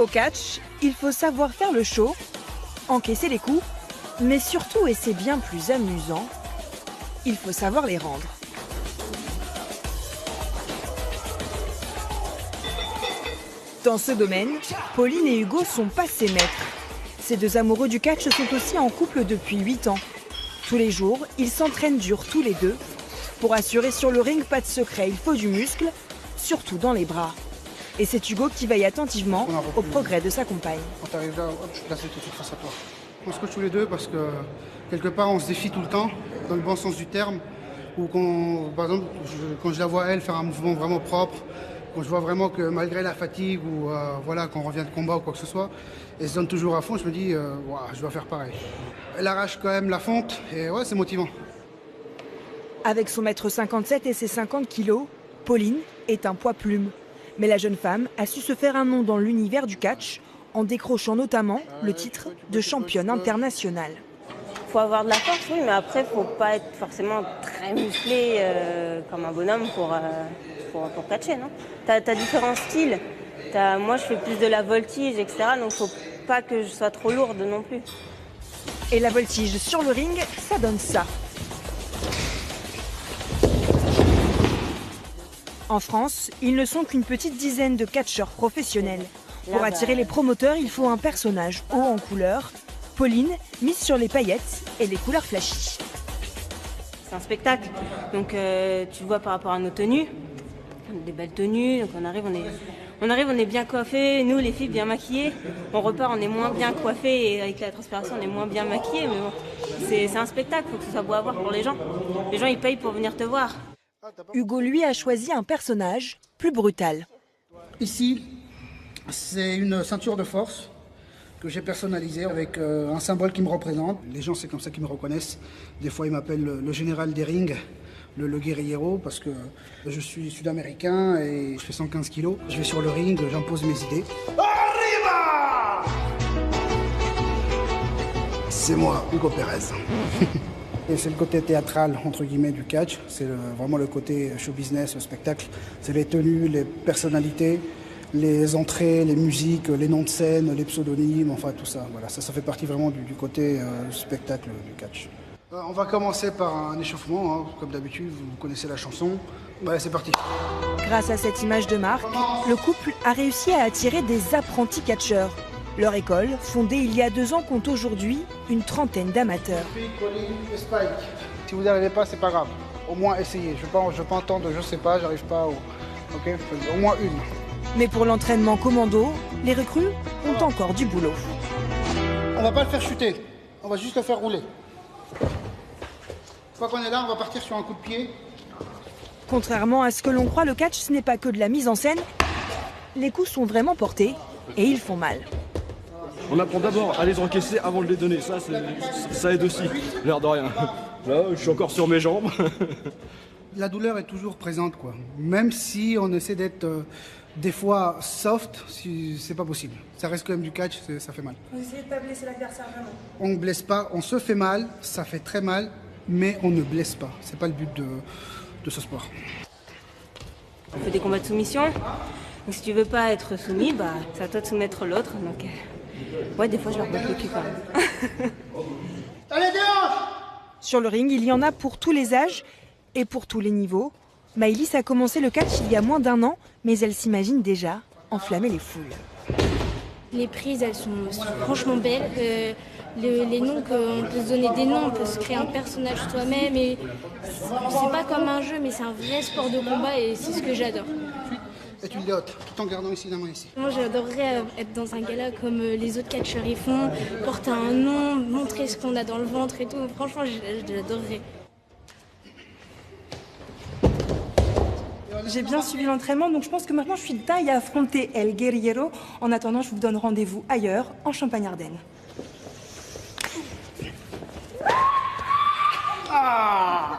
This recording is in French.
Au catch, il faut savoir faire le show, encaisser les coups, mais surtout, et c'est bien plus amusant, il faut savoir les rendre. Dans ce domaine, Pauline et Hugo sont passés maîtres. Ces deux amoureux du catch sont aussi en couple depuis 8 ans. Tous les jours, ils s'entraînent dur tous les deux. Pour assurer sur le ring, pas de secret, il faut du muscle, surtout dans les bras. Et c'est Hugo qui veille attentivement au progrès de sa compagne. Quand tu arrives là, hop, je suis placé tout de suite face à toi. On se coach tous les deux parce que quelque part on se défie tout le temps, dans le bon sens du terme. Ou par exemple, quand je la vois elle faire un mouvement vraiment propre, quand je vois vraiment que malgré la fatigue ou voilà, quand on revient de combat ou quoi que ce soit, elle se donne toujours à fond, je me dis, je dois faire pareil. Elle arrache quand même la fonte et ouais, c'est motivant. Avec son mètre 57 et ses 50 kilos, Pauline est un poids plume. Mais la jeune femme a su se faire un nom dans l'univers du catch en décrochant notamment le titre de championne internationale. Il faut avoir de la force, oui, mais après, il ne faut pas être forcément très musclé comme un bonhomme pour catcher, non ? Tu as différents styles. Moi, je fais plus de la voltige, etc. Donc, il ne faut pas que je sois trop lourde non plus. Et la voltige sur le ring, ça donne ça. En France, ils ne sont qu'une petite dizaine de catcheurs professionnels. Pour attirer les promoteurs, il faut un personnage haut en couleur. Pauline mise sur les paillettes et les couleurs flashy. C'est un spectacle, donc tu le vois par rapport à nos tenues. On a des belles tenues, donc on arrive, on est bien coiffés, nous les filles bien maquillées. On repart, on est moins bien coiffés et avec la transpiration on est moins bien maquillés, mais bon, c'est un spectacle, il faut que ce soit beau à voir pour les gens. Les gens ils payent pour venir te voir. Hugo, lui, a choisi un personnage plus brutal. Ici, c'est une ceinture de force que j'ai personnalisée avec un symbole qui me représente. Les gens, c'est comme ça qu'ils me reconnaissent. Des fois, ils m'appellent le général des rings, le guerriero, parce que je suis sud-américain et je fais 115 kilos. Je vais sur le ring, j'impose mes idées. Arriba! C'est moi, Hugo Pérez. Et c'est le côté théâtral, entre guillemets, du catch. C'est vraiment le côté show business, le spectacle. C'est les tenues, les personnalités, les entrées, les musiques, les noms de scène, les pseudonymes, enfin tout ça. Voilà, ça fait partie vraiment du côté spectacle du catch. On va commencer par un échauffement, hein, comme d'habitude, vous connaissez la chanson. Ouais, c'est parti. Grâce à cette image de marque, le couple a réussi à attirer des apprentis catcheurs. Leur école, fondée il y a 2 ans, compte aujourd'hui une trentaine d'amateurs. Si vous n'y arrivez pas, c'est pas grave. Au moins essayez. Je ne vais pas entendre je sais pas, j'arrive pas. Ok, au moins une. Mais pour l'entraînement commando, les recrues ont encore du boulot. On va pas le faire chuter, on va juste le faire rouler. Une fois qu'on est là, on va partir sur un coup de pied. Contrairement à ce que l'on croit, le catch, ce n'est pas que de la mise en scène. Les coups sont vraiment portés et ils font mal. On apprend d'abord à les encaisser avant de les donner, ça aide aussi, l'air de rien. Là, je suis encore sur mes jambes. La douleur est toujours présente, quoi. Même si on essaie d'être des fois soft, c'est pas possible. Ça reste quand même du catch, ça fait mal. Vous essayez de ne pas blesser l'adversaire vraiment. On ne blesse pas, on se fait mal, ça fait très mal, mais on ne blesse pas. C'est pas le but de ce sport. On fait des combats de soumission. Donc si tu veux pas être soumis, c'est à toi de soumettre l'autre. Donc ouais, des fois je leur botte le cul quand même. Allez, dehors! Sur le ring, il y en a pour tous les âges et pour tous les niveaux. Maëlys a commencé le catch il y a moins d'1 an, mais elle s'imagine déjà enflammer les foules. Les prises, elles sont franchement belles. Les noms, on peut se donner des noms, on peut se créer un personnage soi-même. Et c'est pas comme un jeu, mais c'est un vrai sport de combat et c'est ce que j'adore. Et tu le hautes, tout en gardant ici la main ici. Moi, j'adorerais être dans un gala comme les autres catcheurs y font, porter un nom, montrer ce qu'on a dans le ventre et tout. Franchement, j'adorerais. J'ai bien suivi l'entraînement, donc je pense que maintenant je suis de taille à affronter El Guerriero. En attendant, je vous donne rendez-vous ailleurs, en Champagne-Ardenne. Ah!